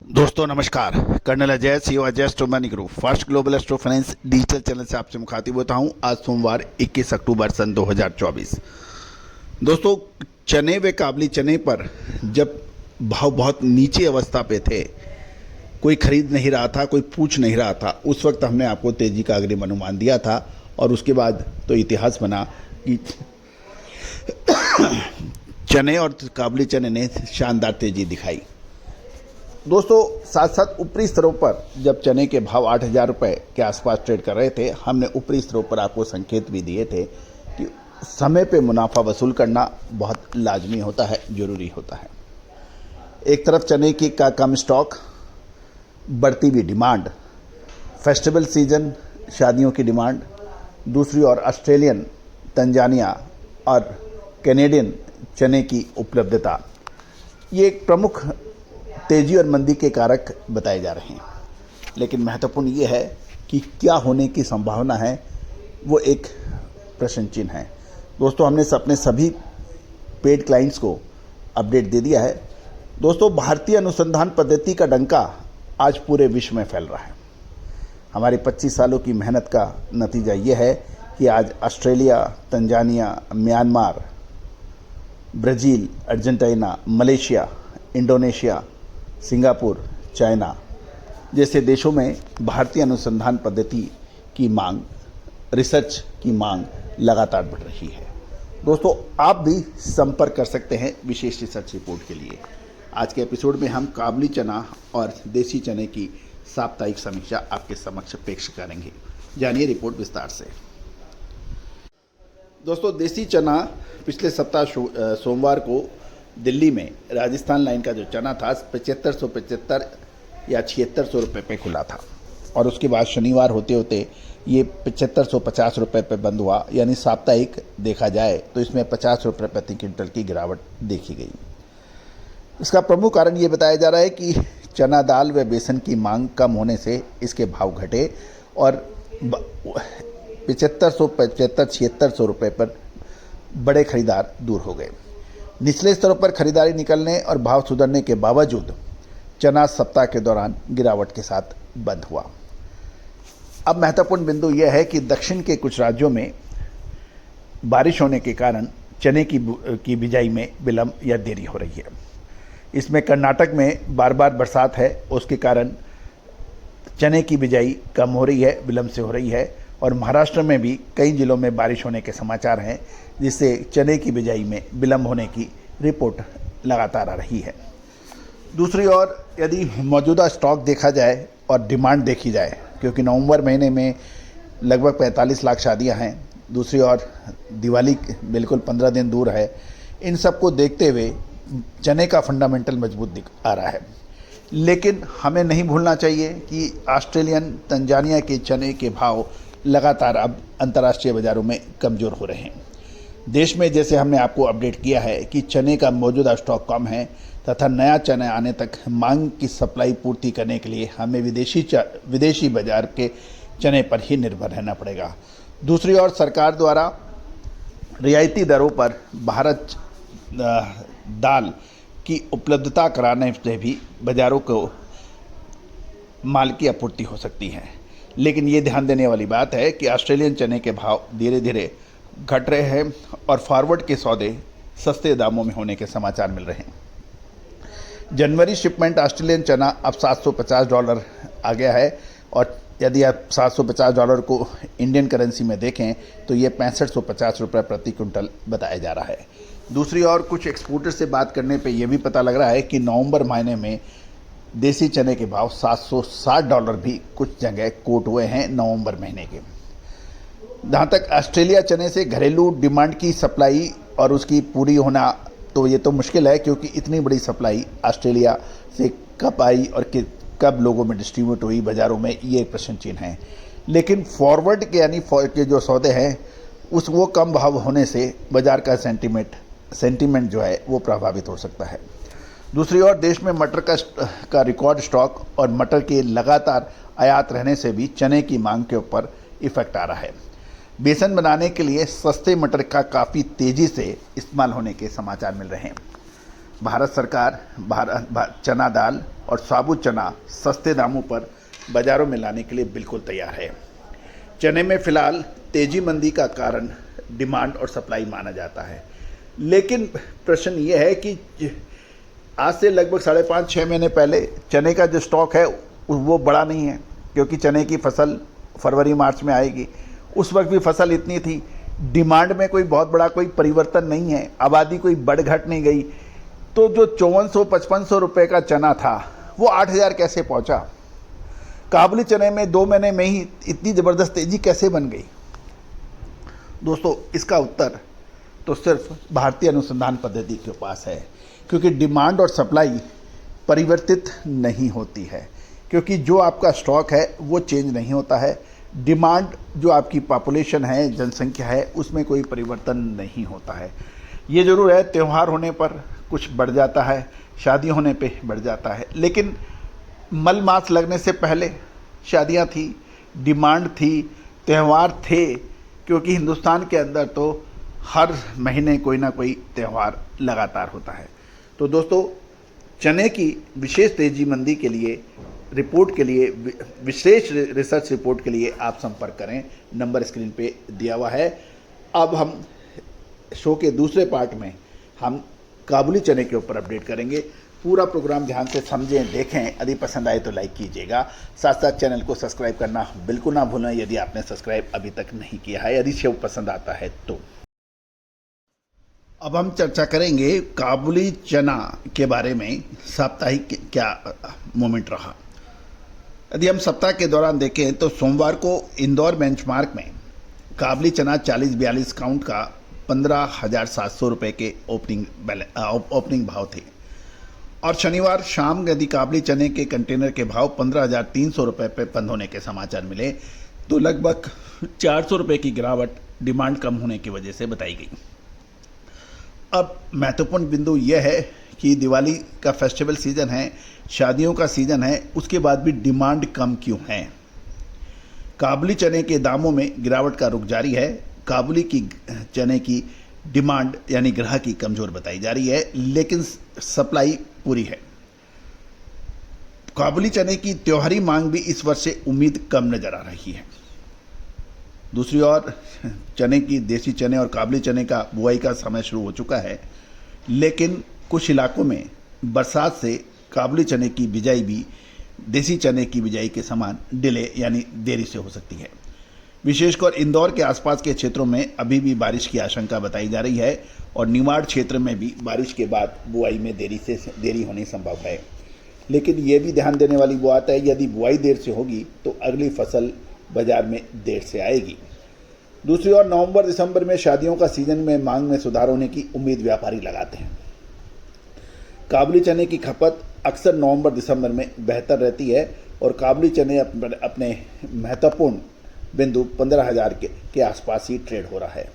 दोस्तों नमस्कार। Colonel Ajay CO Ajay Astro Money Group First Global Astro Finance digital channel से आपसे मुखातिब होता हूं। आज सोमवार 21 अक्टूबर सन 2024। दोस्तों, चने व काबली चने पर जब भाव बहुत नीचे अवस्था पे थे, कोई खरीद नहीं रहा था, कोई पूछ नहीं रहा था, उस वक्त हमने आपको तेजी का अग्रिम अनुमान दिया था और उसके बाद तो इतिहास बना कि चने और काबली चने ने शानदार तेजी दिखाई। दोस्तों, साथ साथ ऊपरी स्तरों पर जब चने के भाव 8,000 रुपये के आसपास ट्रेड कर रहे थे, हमने ऊपरी स्तरों पर आपको संकेत भी दिए थे कि समय पे मुनाफा वसूल करना बहुत लाजमी होता है, ज़रूरी होता है। एक तरफ चने की का कम स्टॉक, बढ़ती हुई डिमांड, फेस्टिवल सीजन, शादियों की डिमांड, दूसरी ओर ऑस्ट्रेलियन, तंजानिया और कैनेडियन चने की उपलब्धता, ये एक प्रमुख तेजी और मंदी के कारक बताए जा रहे हैं। लेकिन महत्वपूर्ण ये है कि क्या होने की संभावना है, वो एक प्रश्न चिन्ह है। दोस्तों, हमने अपने सभी पेड क्लाइंट्स को अपडेट दे दिया है। दोस्तों, भारतीय अनुसंधान पद्धति का डंका आज पूरे विश्व में फैल रहा है। हमारी 25 सालों की मेहनत का नतीजा ये है कि आज Australia, Tanzania, Myanmar, Brazil, Argentina, Malaysia, Indonesia, Singapore, China जैसे देशों में भारतीय अनुसंधान पद्धति की मांग, रिसर्च की मांग लगातार बढ़ रही है। दोस्तों, आप भी संपर्क कर सकते हैं विशेष रिसर्च रिपोर्ट के लिए। आज के एपिसोड में हम काबली चना और देसी चने की साप्ताहिक समीक्षा आपके समक्ष पेश करेंगे। जानिए रिपोर्ट विस्तार से। दोस्तों, देसी चना पिछले सप्ताह सोमवार को दिल्ली में राजस्थान लाइन का जो चना था 7575 या 7600 रुपये पे खुला था और उसके बाद शनिवार होते होते ये 7550 रुपये पे बंद हुआ। यानी साप्ताहिक देखा जाए तो इसमें 50 रुपये प्रति क्विंटल की गिरावट देखी गई। इसका प्रमुख कारण ये बताया जा रहा है कि चना दाल व बेसन की मांग कम होने से इसके भाव घटे और 7500-7600 रुपये पर बड़े खरीदार दूर हो गए। निचले स्तरों पर खरीदारी निकलने और भाव सुधरने के बावजूद चना सप्ताह के दौरान गिरावट के साथ बंद हुआ। अब महत्वपूर्ण बिंदु यह है कि दक्षिण के कुछ राज्यों में बारिश होने के कारण चने की बिजाई में विलंब या देरी हो रही है। इसमें कर्नाटक में बार बार बरसात है, उसके कारण चने की बिजाई कम हो रही है, विलंब से हो रही है। और महाराष्ट्र में भी कई जिलों में बारिश होने के समाचार हैं, जिससे चने की बिजाई में विलंब होने की रिपोर्ट लगातार आ रही है। दूसरी ओर यदि मौजूदा स्टॉक देखा जाए और डिमांड देखी जाए, क्योंकि नवंबर महीने में लगभग 45 लाख शादियां हैं, दूसरी ओर दिवाली बिल्कुल 15 दिन दूर है, इन सब को देखते हुए चने का फंडामेंटल मजबूत दिख आ रहा है। लेकिन हमें नहीं भूलना चाहिए कि ऑस्ट्रेलियन, तंजानिया के चने के भाव लगातार अब अंतर्राष्ट्रीय बाज़ारों में कमज़ोर हो रहे हैं। देश में जैसे हमने आपको अपडेट किया है कि चने का मौजूदा स्टॉक कम है तथा नया चना आने तक मांग की सप्लाई पूर्ति करने के लिए हमें विदेशी बाजार के चने पर ही निर्भर रहना पड़ेगा। दूसरी ओर सरकार द्वारा रियायती दरों पर भारत दाल की उपलब्धता कराने से भी बाज़ारों को माल की आपूर्ति हो सकती है। लेकिन ये ध्यान देने वाली बात है कि ऑस्ट्रेलियन चने के भाव धीरे धीरे घट रहे हैं और फॉरवर्ड के सौदे सस्ते दामों में होने के समाचार मिल रहे हैं। जनवरी शिपमेंट ऑस्ट्रेलियन चना अब $750 आ गया है और यदि आप $750 को इंडियन करेंसी में देखें तो ये 6550 रुपये प्रति क्विंटल बताया जा रहा है। दूसरी ओर कुछ एक्सपोर्टर से बात करने पे ये भी पता लग रहा है कि नवंबर महीने में देसी चने के भाव $760 भी कुछ जगह कोट हुए हैं नवंबर महीने के। जहाँ तक ऑस्ट्रेलिया चने से घरेलू डिमांड की सप्लाई और उसकी पूरी होना, तो ये तो मुश्किल है, क्योंकि इतनी बड़ी सप्लाई ऑस्ट्रेलिया से कब आई और कब लोगों में डिस्ट्रीब्यूट हुई बाज़ारों में, ये प्रश्न चिन्ह है। लेकिन फॉरवर्ड के यानी के जो सौदे हैं वो कम भाव होने से बाज़ार का सेंटीमेंट जो है वो प्रभावित हो सकता है। दूसरी ओर देश में मटर का रिकॉर्ड स्टॉक और मटर के लगातार आयात रहने से भी चने की मांग के ऊपर इफेक्ट आ रहा है। बेसन बनाने के लिए सस्ते मटर का काफ़ी तेज़ी से इस्तेमाल होने के समाचार मिल रहे हैं। भारत सरकार चना दाल और साबुत चना सस्ते दामों पर बाज़ारों में लाने के लिए बिल्कुल तैयार है। चने में फ़िलहाल तेजी मंदी का कारण डिमांड और सप्लाई माना जाता है, लेकिन प्रश्न ये है कि आज से लगभग 5.5-6 महीने पहले चने का जो स्टॉक है वो बड़ा नहीं है, क्योंकि चने की फसल फरवरी मार्च में आएगी। उस वक्त भी फसल इतनी थी, डिमांड में कोई बहुत बड़ा कोई परिवर्तन नहीं है, आबादी कोई बढ़ घट नहीं गई। तो जो 5400-5500 रुपये का चना था वो 8000 कैसे पहुंचा? काबुली चने में 2 महीने में ही इतनी ज़बरदस्त तेजी कैसे बन गई? दोस्तों, इसका उत्तर तो सिर्फ भारतीय अनुसंधान पद्धति के पास है, क्योंकि डिमांड और सप्लाई परिवर्तित नहीं होती है, क्योंकि जो आपका स्टॉक है वो चेंज नहीं होता है। डिमांड जो आपकी पॉपुलेशन है, जनसंख्या है, उसमें कोई परिवर्तन नहीं होता है। ये ज़रूर है, त्यौहार होने पर कुछ बढ़ जाता है, शादी होने पे बढ़ जाता है, लेकिन मल मास लगने से पहले शादियां थी, डिमांड थी, त्यौहार थे, क्योंकि हिंदुस्तान के अंदर तो हर महीने कोई ना कोई त्यौहार लगातार होता है। तो दोस्तों, चने की विशेष तेजी मंदी के लिए रिपोर्ट के लिए, विशेष रिसर्च रिपोर्ट के लिए आप संपर्क करें, नंबर स्क्रीन पे दिया हुआ है। अब हम शो के दूसरे पार्ट में हम काबुली चने के ऊपर अपडेट करेंगे। पूरा प्रोग्राम ध्यान से समझें, देखें, यदि पसंद आए तो लाइक कीजिएगा। साथ साथ चैनल को सब्सक्राइब करना बिल्कुल ना भूलें यदि आपने सब्सक्राइब अभी तक नहीं किया है, यदि शो पसंद आता है तो। अब हम चर्चा करेंगे काबुली चना के बारे में, साप्ताहिक क्या मोमेंट रहा। यदि हम सप्ताह के दौरान देखें तो सोमवार को इंदौर बेंचमार्क में काबुली चना 40-42 काउंट का 15,700 रुपये के ओपनिंग भाव थे, और शनिवार शाम यदि काबुली चने के कंटेनर के भाव 15,300 रुपये पे बंद होने के समाचार मिले, तो लगभग 400 रुपये की गिरावट डिमांड कम होने की वजह से बताई गई। अब महत्वपूर्ण बिंदु यह है कि दिवाली का फेस्टिवल सीजन है, शादियों का सीजन है, उसके बाद भी डिमांड कम क्यों है? काबुली चने के दामों में गिरावट का रुख जारी है। काबुली की चने की डिमांड यानी ग्राहकी कमजोर बताई जा रही है, लेकिन सप्लाई पूरी है। काबुली चने की त्योहारी मांग भी इस वर्ष से उम्मीद कम नजर आ रही है। दूसरी ओर चने की, देसी चने और काबुली चने का बुआई का समय शुरू हो चुका है, लेकिन कुछ इलाकों में बरसात से काबुली चने की बिजाई भी देसी चने की बिजाई के समान डिले यानी देरी से हो सकती है। विशेषकर इंदौर के आसपास के क्षेत्रों में अभी भी बारिश की आशंका बताई जा रही है, और निमाड़ क्षेत्र में भी बारिश के बाद बुआई में देरी होनी संभव है। लेकिन ये भी ध्यान देने वाली बात है, यदि बुआई देर से होगी तो अगली फसल बाजार में देर से आएगी। दूसरी ओर नवंबर-दिसंबर में शादियों का सीजन में मांग में सुधार होने की उम्मीद व्यापारी लगाते हैं। काबुली चने की खपत अक्सर नवंबर-दिसंबर में बेहतर रहती है, और काबुली चने अपने महत्वपूर्ण बिंदु 15,000 के आसपास ही ट्रेड हो रहा है।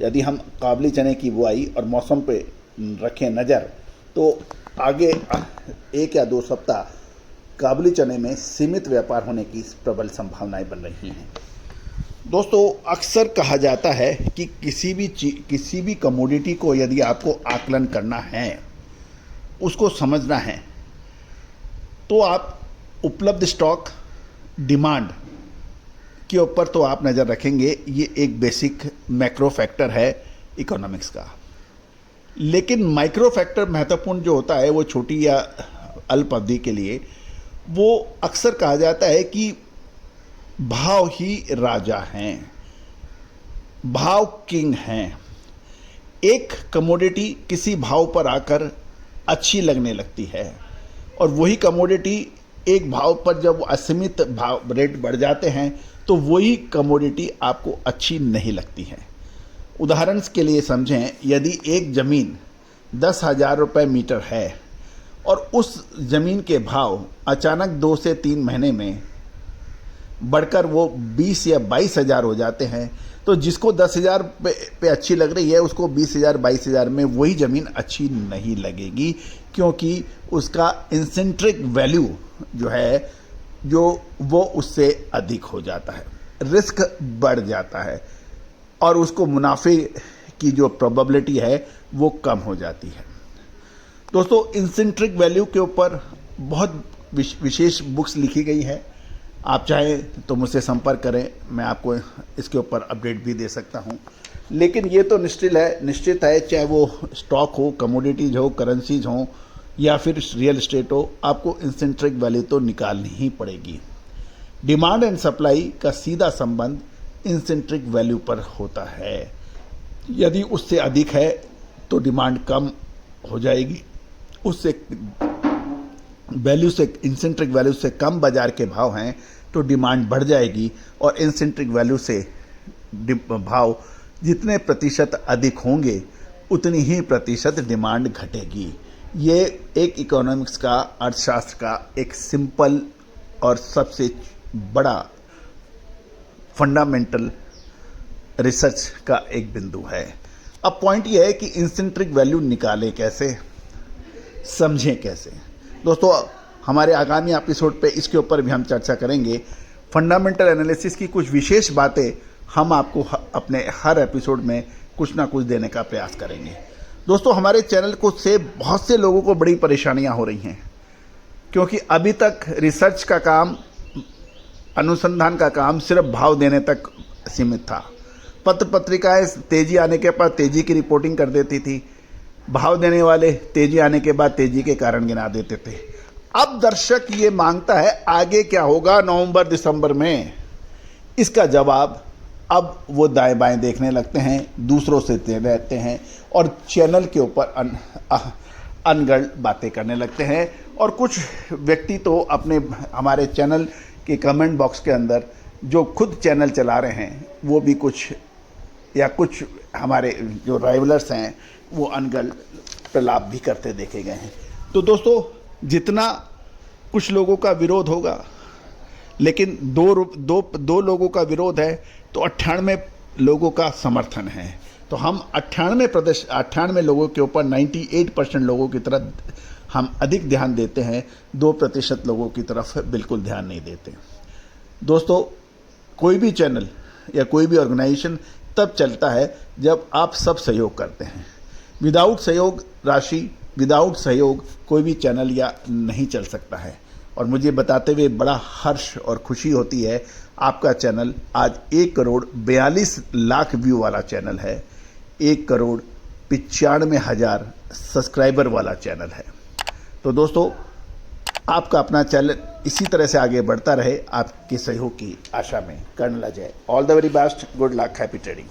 यदि हम काबुली चने की बुआई और मौसम पे रखें नज़र, तो आगे 1 या 2 सप्ताह काबुली चने में सीमित व्यापार होने की प्रबल संभावनाएं बन रही हैं। दोस्तों, अक्सर कहा जाता है कि किसी भी कमोडिटी को यदि आपको आकलन करना है, उसको समझना है, तो आप उपलब्ध स्टॉक, डिमांड के ऊपर तो आप नज़र रखेंगे। ये एक बेसिक मैक्रो फैक्टर है इकोनॉमिक्स का। लेकिन माइक्रो फैक्टर महत्वपूर्ण जो होता है वो छोटी या अल्प अवधि के लिए, वो अक्सर कहा जाता है कि भाव ही राजा हैं, भाव किंग हैं। एक कमोडिटी किसी भाव पर आकर अच्छी लगने लगती है, और वही कमोडिटी एक भाव पर जब असीमित भाव रेट बढ़ जाते हैं तो वही कमोडिटी आपको अच्छी नहीं लगती है। उदाहरण के लिए समझें, यदि एक ज़मीन 10,000 रुपये मीटर है और उस ज़मीन के भाव अचानक 2 से 3 महीने में बढ़कर वो 20 या 22,000 हो जाते हैं, तो जिसको 10,000 पे अच्छी लग रही है, उसको 20,000 22,000 में वही ज़मीन अच्छी नहीं लगेगी, क्योंकि उसका इंसेंट्रिक वैल्यू जो है वो उससे अधिक हो जाता है, रिस्क बढ़ जाता है, और उसको मुनाफे की जो प्रोबेबिलिटी है वो कम हो जाती है। दोस्तों इंसेंट्रिक वैल्यू के ऊपर बहुत विशेष बुक्स लिखी गई है, आप चाहें तो मुझसे संपर्क करें, मैं आपको इसके ऊपर अपडेट भी दे सकता हूं। लेकिन ये तो निश्चित है, चाहे वो स्टॉक हो, कमोडिटीज हो, करेंसीज हो या फिर रियल एस्टेट हो, आपको इंसेंट्रिक वैल्यू तो निकालनी ही पड़ेगी। डिमांड एंड सप्लाई का सीधा संबंध इंसेंट्रिक वैल्यू पर होता है। यदि उससे अधिक है तो डिमांड कम हो जाएगी, उससे वैल्यू से इंसेंट्रिक वैल्यू से कम बाजार के भाव हैं तो डिमांड बढ़ जाएगी, और इंसेंट्रिक वैल्यू से भाव जितने प्रतिशत अधिक होंगे उतनी ही प्रतिशत डिमांड घटेगी। ये एक इकोनॉमिक्स का, अर्थशास्त्र का एक सिंपल और सबसे बड़ा फंडामेंटल रिसर्च का एक बिंदु है। अब पॉइंट ये है कि इंसेंट्रिक वैल्यू निकालें कैसे, समझें कैसे। दोस्तों हमारे आगामी एपिसोड पे इसके ऊपर भी हम चर्चा करेंगे। फंडामेंटल एनालिसिस की कुछ विशेष बातें हम आपको अपने हर एपिसोड में कुछ ना कुछ देने का प्रयास करेंगे। दोस्तों हमारे चैनल को से बहुत से लोगों को बड़ी परेशानियां हो रही हैं, क्योंकि अभी तक रिसर्च का काम, अनुसंधान का काम सिर्फ भाव देने तक सीमित था। पत्र पत्रिकाएं तेजी आने के बाद तेजी की रिपोर्टिंग कर देती थी, भाव देने वाले तेजी आने के बाद तेजी के कारण गिना देते थे। अब दर्शक ये मांगता है आगे क्या होगा नवंबर दिसंबर में। इसका जवाब अब वो दाएं बाएं देखने लगते हैं, दूसरों से दे रहते हैं और चैनल के ऊपर अनगढ़ बातें करने लगते हैं। और कुछ व्यक्ति तो अपने हमारे चैनल के कमेंट बॉक्स के अंदर जो खुद चैनल चला रहे हैं वो भी कुछ हमारे जो राइवलर्स हैं वो अनगढ़ प्रलाप भी करते देखे गए हैं। तो दोस्तों जितना कुछ लोगों का विरोध होगा, लेकिन दो लोगों का विरोध है तो 98 लोगों का समर्थन है। तो हम 98 लोगों के ऊपर 98% लोगों की तरफ हम अधिक ध्यान देते हैं, 2% लोगों की तरफ बिल्कुल ध्यान नहीं देते। दोस्तों कोई भी चैनल या कोई भी ऑर्गेनाइजेशन तब चलता है जब आप सब सहयोग करते हैं। विदाउट सहयोग राशि, विदाउट सहयोग कोई भी चैनल या नहीं चल सकता है। और मुझे बताते हुए बड़ा हर्ष और खुशी होती है, आपका चैनल आज 1,42,00,000 व्यू वाला चैनल है, 1,95,00,000 सब्सक्राइबर वाला चैनल है। तो दोस्तों आपका अपना चैनल इसी तरह से आगे बढ़ता रहे, आपके सहयोग की आशा में। Colonel Ajay, all the very best, good luck, happy trading.